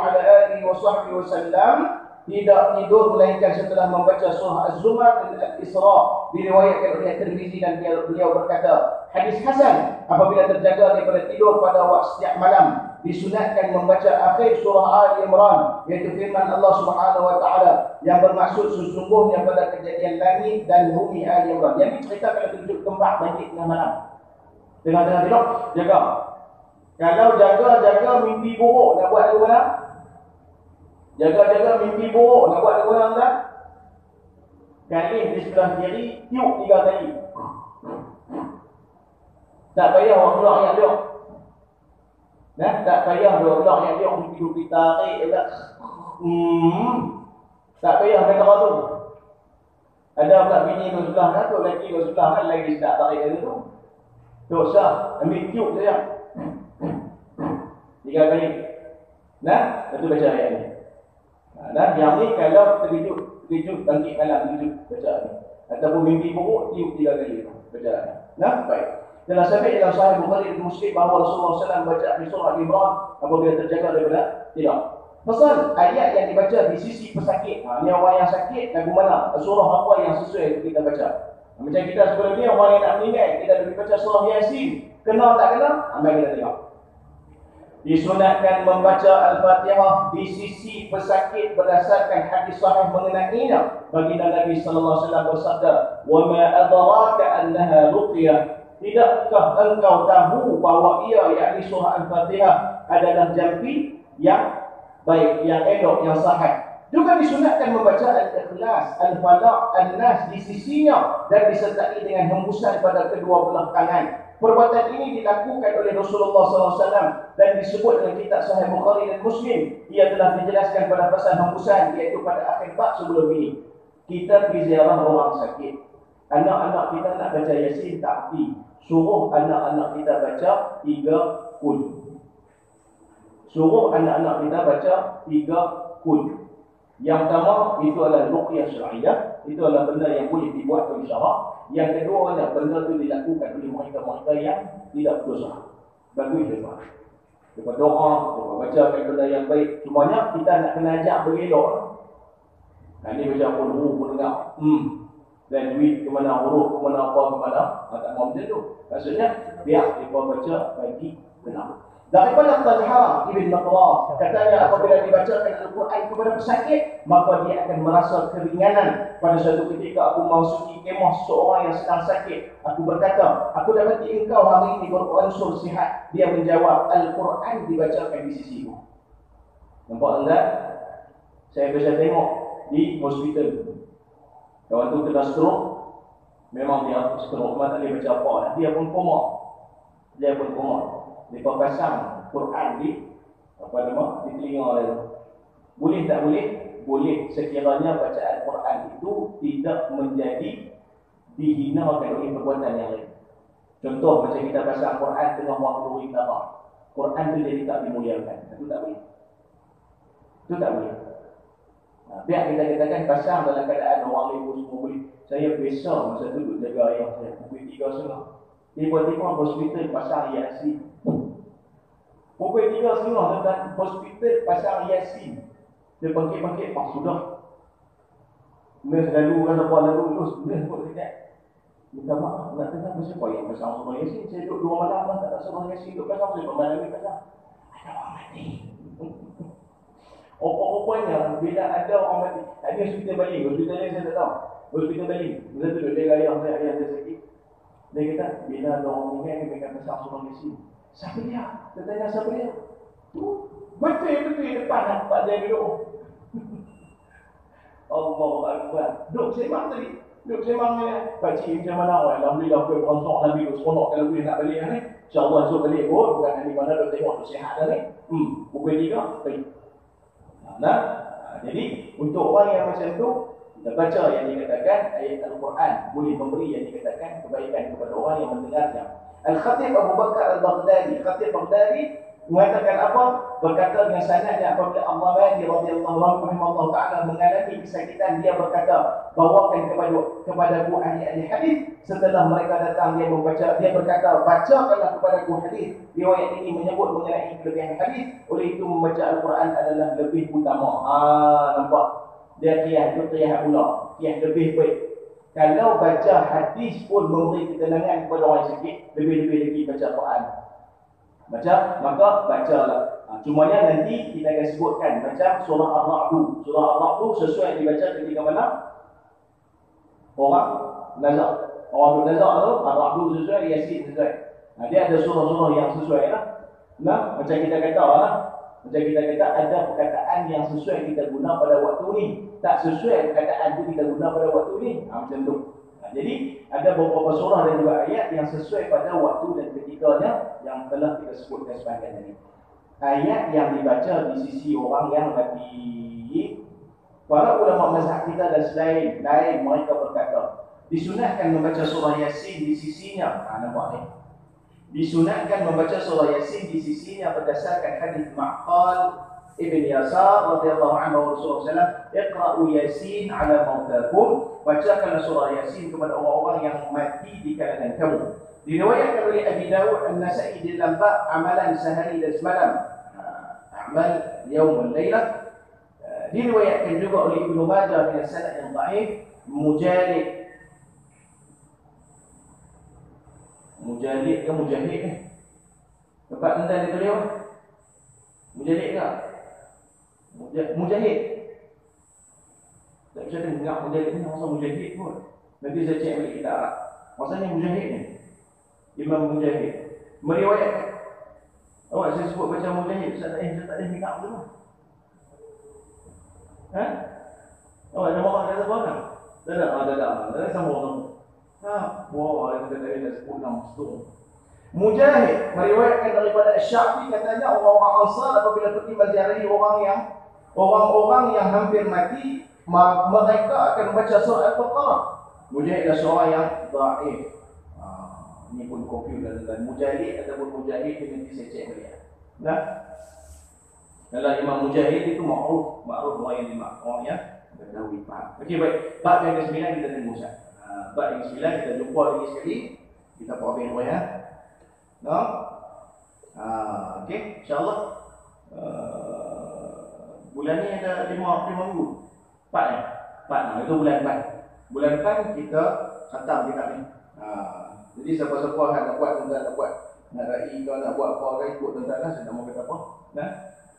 Speaker 3: wasallam tidak tidur melainkan setelah membaca surah Az-Zumar dan Al-Isra. Diriwayatkan oleh Tirmizi dan beliau berkata, hadis hasan, apabila terjaga daripada tidur pada waktu setiap malam, disunatkan membaca akhir surah Al-Imran, iaitu firman Allah Subhanahu wa taala yang bermaksud sesungguhnya pada kejadian langit dan bumi Al-Imran. Yang diceritakan tunjuk tempat bagi tengah malam. Tengah-tengah tidur, jaga. Kalau jaga mimpi buruk, nak buat lagu mana? Jaga mimpi buruk, nak buat lagu mana? Kali di sebelah kiri, tiup 3 kali. Tak payah orang keluar yang dia. Tak payah dia keluar yang dia mimpi tarik elak. Tak payah kata tu. Ada pula bini tu sebelah kan, tu lelaki tu sebelah kan lagi tak tarik dia tu. Tak usah, ambil tiup saja. 3 kali. Itu baca ayat ni. Yang ni kalau terkejut bangkit malam, terkejut baca ni. Ataupun mimpi buruk, tiup 3 kali. Baca ni. Baik. Dalam sampai dalam Sahih Bukhari dan Muslim bahawa Rasulullah SAW baca surah Al-Imran apabila terjaga daripada tidak. Pasal ayat yang dibaca di sisi pesakit. Ni orang yang sakit, lagu mana? Surah apa yang sesuai untuk kita baca? Macam kita sebelum ni, orang yang nak meninggal, kita lebih baca surah Yasin. Kenal tak kenal? Mari kita tengok. Disunatkan membaca Al-Fatihah di sisi pesakit berdasarkan hadis sahih mengenainya. Baginda Nabi sallallahu alaihi wasallam bersabda, "Wa ma adraka annaha ruqyah." Tidakkah engkau tahu bahawa ia, yakni surah Al-Fatihah, adalah jampi yang baik, yang elok, yang sahih. Juga disunatkan membaca Al-Ikhlas, Al-Falaq, An-Nas di sisinya dan disertai dengan hembusan pada kedua belah tangan. Perbuatan ini dilakukan oleh Rasulullah SAW dan disebut dalam kitab Sahih Bukhari dan Muslim. Ia telah dijelaskan pada pasal hembusan, iaitu pada akhir bab sebelum ini. Kita pergi ziarah orang sakit. Anak-anak kita nak baca Yasin, tak pergi. Suruh anak-anak kita baca 3 kul. Suruh anak-anak kita baca 3 kul. Yang pertama, itu adalah ruqyah syar'iyah. Itu adalah benda yang boleh dibuat oleh syarak. Yang kedua adalah benda itu dilakukan oleh mereka-mereka yang tidak berdosa. Bagus dia buat. Dia doa, dia baca benda yang baik. Semuanya kita nak kena ajak berelok. Ini macam pun dengar. Dan duit ke mana, huruf ke mana, apa ke mana. Tak mahu macam tu. Maksudnya, biar mereka baca bagi benar. Daripada Talha Ibn Matrah, katanya apabila dibacakan Al-Quran kepada pesakit, maka dia akan merasa keringanan. Pada suatu ketika aku memasuki kemah seorang yang sedang sakit. Aku berkata, aku dapati engkau hari ini berunsur sihat. Dia menjawab, Al-Quran dibacakan di sisiku. Nampak tak? Saya biasa tengok di hospital. Kawan tu kena stroke. Memang dia stroke, tak boleh baca apa. Dia pun koma. Dia pasang Quran di di telinga dia. Boleh tak boleh? Boleh sekiranya bacaan Quran itu tidak menjadi dihinakan oleh perbuatan yang lain. Contoh macam kita pasang Quran tengah waktu utama. Quran itu jadi tak dimuliakan. Itu tak boleh. Biar kita katakan pasang dalam keadaan orang lain semua boleh. Saya biasa masa duduk jaga ayah saya pukul 3.30. Tiba-tiba hospital pasang Yasin. Pukul 3.30 tuan-tuan, hospital pasang Yasin. Dia bangkit-bangkit, sudah. Nurse lalu kan apa lalu terus nurse pun dekat. Minta maaf, nak tengah bersiapa yang pasang surah Yasin. Saya duduk 2 malam tak ada surah Yasin. Duduk pasang, saya malam ni pasang. Ada orang mati. Rupanya bila ada orang mati, ada hospital baling. Hospital lain saya tak tahu. Hospital baling. Bila tu dia ayah saya sakit. Dia kata, bila ada orang meninggal, dia akan pasang surah Yasin. Siapa dia? Dia tanya siapa dia? Tu, betul-betul depan nampak dia duduk. Allahu Akbar. Duk sembang tadi. Duk sembang ni. Pakcik macam mana? Alhamdulillah aku berontok Nabi tu seronok kalau boleh nak balik ni. InsyaAllah esok balik pun. Bukan hari mana duk tengok tu sihat dah ni. Pukul 3. Pergi. Nah, jadi untuk orang yang macam tu, kita baca yang dikatakan ayat Al-Quran boleh memberi yang dikatakan kebaikan kepada orang yang mendengarnya. Al-Khatib Abu Bakar Al-Baghdadi, Khatib Baghdadi mengatakan apa? Berkata dengan sanadnya apabila Al-Mahdi radhiyallahu anhu rahimahullah taala mengalami kesakitan, dia berkata, bawakan kepadaku ahli-ahli hadis. Setelah mereka datang, dia berkata, bacakanlah kepadaku hadis. Riwayat ini menyebut mengenai kelebihan hadis, oleh itu membaca Al-Quran adalah lebih utama. Nampak? Dia qiyas pula. Qiyas lebih baik. Kalau baca hadis pun memberi ketenangan kepada orang yang sakit, lebih-lebih lagi baca Quran. Maka bacalah. Cumanya nanti kita akan sebutkan macam surah Ar-Ra'd. Surah Ar-Ra'd sesuai dibaca ketika mana? Orang nazar. Orang nazar tu Ar-Ra'd sesuai, Yasin sesuai. Dia ada surah-surah yang sesuai lah. Nah, macam kita kata lah. Macam kita kata ada perkataan yang sesuai kita guna pada waktu ni. Tak sesuai perkataan tu kita guna pada waktu ni. Macam tu. Jadi ada beberapa surah dan juga ayat yang sesuai pada waktu dan ketikanya yang telah kita sebutkan sebahagian tadi. Ayat yang dibaca di sisi orang yang mati. Para ulama mazhab kita dan selain mereka berkata, disunatkan membaca surah Yasin di sisinya. Nampak ni? Disunatkan membaca surah Yasin di sisinya berdasarkan hadis Ma'qal Ibn Yasar radhiyallahu anhu Rasulullah SAW, iqra'u Yasin ala mautakum, bacakanlah surah Yasin kepada orang-orang yang mati di kalangan kamu. Diriwayatkan oleh Abi Dawud An-Nasa'i di dalam bab amalan sehari dan semalam, amal yaum wal lailah. Diriwayatkan juga oleh Ibnu Majah dengan sanad yang dhaif. Mujahid ke Mujahid ni? Tempat tentang dia beliau? Mujahid ke? Mujahid. Tak bisa dengar Mujahid ni, masa Mujahid pun. Nanti saya cek balik kita Arab. Maksudnya Mujahid ni, Imam Mujahid meriwayatkan. Awak saya sebut baca Mujahid, saya tak ada minat tu. Awak nama orang kata apa kan? Tak ada sama. Wah, kita tak sebut nama tu. Mujahid meriwayatkan daripada Syafi'i, katanya orang-orang Ansar apabila pergi menziarahi orang-orang yang hampir mati, mereka akan membaca surah Al-Baqarah. Mujahid adalah seorang yang dhaif. Ini pun confuse dan Mujahid ataupun Mujahid ini nanti saya cek balik. Nah, kalau Imam Mujahid itu ma'ruf orang yang bertahu faham. Okey, baik. Bab yang ke-9 kita tunggu Ustaz. Bab yang ke-9 kita jumpa lagi sekali. Kita habis dulu ya. No? Okey, insya-Allah. Bulan ni ada 5 minggu. 4 itu bulan depan. Bulan depan kita khatam kitab ni. Jadi siapa-siapa nak buat tuan-tuan nak buat, nak rai ke nak buat apa ke ikut tuan-tuan lah, saya nak mau kata apa. Nah,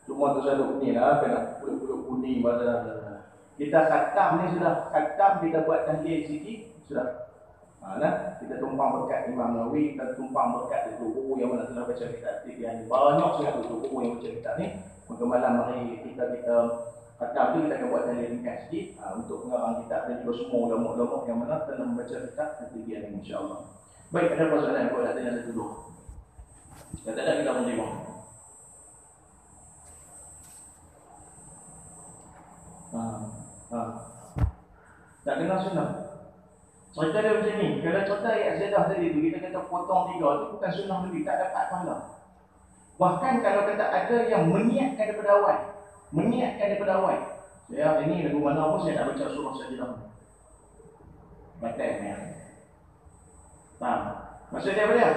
Speaker 3: cuma tu selalu ni lah, kena pulut-pulut kuning pada. Kita khatam ni sudah, khatam kita buat tahlil sikit sudah. Nah, kita tumpang berkat Imam Nawawi, kita tumpang berkat buku yang mana telah baca kitab yang banyak sangat buku yang baca kitab ni. Maka malam hari kita khatam tu kita akan buat tahlil ringkas sikit untuk pengarang kitab dan juga semua ulama-ulama yang mana telah membaca kitab tahlil ni insya-Allah. Baik, ada apa soalan yang nak tanya satu dua? Kalau tak ada kita menerima. Tak kena sunnah. Cerita dia macam ni. Kalau cerita ayat Zaidah tadi tu, kita kata potong 3 tu bukan sunnah lebih, tak dapat pahala. Bahkan kalau kata ada yang meniatkan daripada awal. Saya ini lagu mana pun saya nak baca surah Sajdah. Batal ni. Faham? Maksudnya apa dia?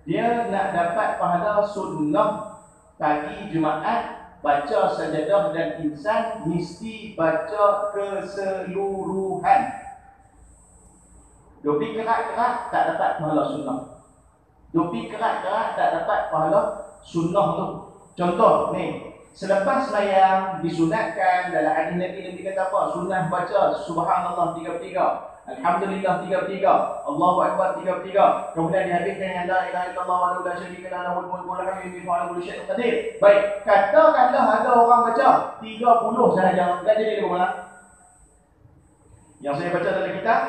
Speaker 3: Dia nak dapat pahala sunnah pagi Jumaat, baca sajadah dan insan mesti baca keseluruhan. Dopi kerat-kerat tak dapat pahala sunnah. Dopi kerat-kerat tak dapat pahala sunnah tu. Contoh ni, selepas sembahyang disunatkan dalam hadis Nabi kata apa? Sunnah baca subhanallah 33. Alhamdulillah 33, Allahu Akbar 33. Kemudian dihabiskan dengan la ilaha illallah wa la syarika lahu lahul mulku wa lahul hamdu wa ala kulli syai'in qadir. Baik, katakanlah ada orang baca 30 sahaja, tak jadi ke mana? Yang saya baca dalam kitab,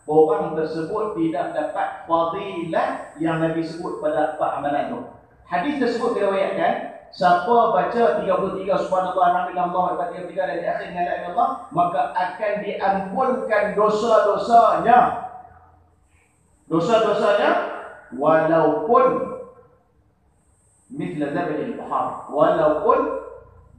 Speaker 3: orang tersebut tidak dapat fadilat yang Nabi sebut pada amalan itu. Hadis tersebut diriwayatkan, siapa baca 33 subhanallah alhamdulillah Allahu akbar 33 dan di akhir dengan la ilaha illallah, maka akan diampunkan dosa-dosanya. Dosa-dosanya walaupun mithla zabadil bahar, walaupun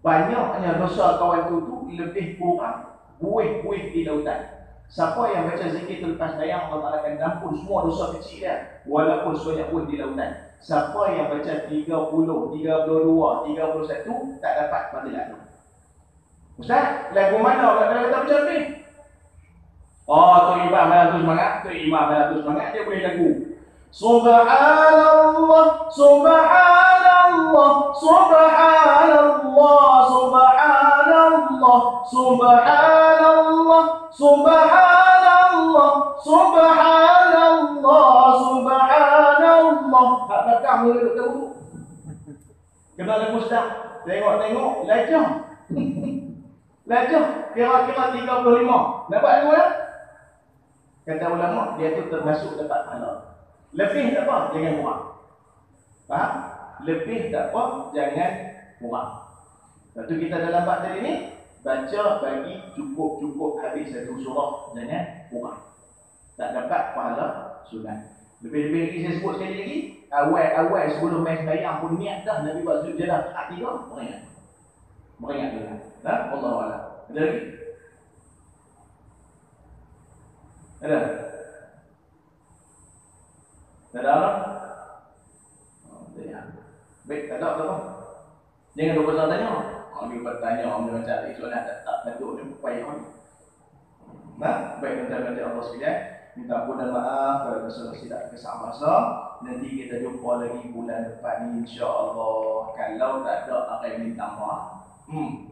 Speaker 3: banyaknya dosa kawan tu lebih kurang buih-buih di lautan. Siapa yang baca zikir lepas sembahyang, Allah Ta'ala akan ampun semua dosa kecil dia walaupun sebanyak buih di lautan. Siapa yang baca 30, 32, 31 tak dapat fadilat tu. Ustaz, lagu mana orang kata macam ni? Oh, tu imam malam tu semangat, tu imam malam tu semangat, dia boleh lagu. Subhanallah, subhanallah, subhanallah, subhanallah, subhanallah, subhanallah, subhanallah, subhanallah. Tak belakang dia duduk dulu. Kena lagu sedap. Tengok-tengok, lajah. Lajah, kira-kira 35. Dapat lagu ya? Kata ulama, dia tu termasuk dapat pahala. Lebih tak apa, jangan kurang. Faham? Lebih tak apa, jangan kurang. Lepas tu kita dalam bab tadi ni, baca bagi cukup-cukup habis satu surah, jangan kurang. Tak dapat pahala sunat. Lebih-lebih lagi saya sebut sekali lagi, awal-awal sebelum main sembahyang pun niat dah Nabi buat sujud dah hati tu, beringat. Beringat dulu. Nah, wallahu a'lam. Ada lagi? Ada? Tak ada lah? Baik, tak ada apa-apa. Jangan lupa pasal tanya. Kalau dia bertanya, dia macam cari soalan tak betul ni payah ni. Nah, baik tuan-tuan Allah sekalian, minta ampun dan maaf kalau dosa silap kesalahan bahasa. Nanti kita jumpa lagi bulan depan ni insya-Allah. Kalau tak ada akan minta maaf.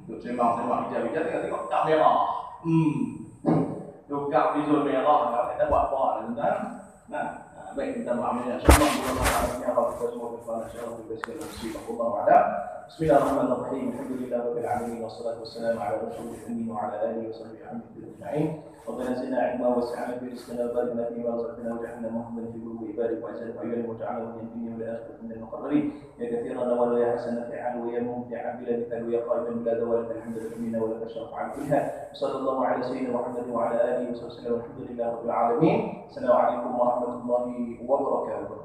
Speaker 3: Duk sembang-sembang hijab-hijab tengok tak merah. Dukak di zon merah, tak buat apa tuan-tuan. Nah, baik kita maafkan insya-Allah kita semua berfaham insya-Allah kita sekalian bismillah ada. Bismillahirrahmanirrahim. Alhamdulillahirabbil alamin wassalatu wassalamu ala rasulil amin wa ala alihi washabbihi ajma'in. ربنا زدنا علما وسعنا في رزقنا وبارك فيما رزقنا وجعلنا محمدا في قلوب عبادك وعزنا وعيانا وجعلنا من الدنيا والاخره من المقربين يا كثير النوال ويا حسن فعل ويا ممتعا بلا مثال ويا قائما بلا دوال الحمد لله منا ولك الشرف على كلها وصلى الله على سيدنا محمد وعلى اله وصحبه وسلم والحمد لله رب العالمين. السلام عليكم ورحمه الله وبركاته.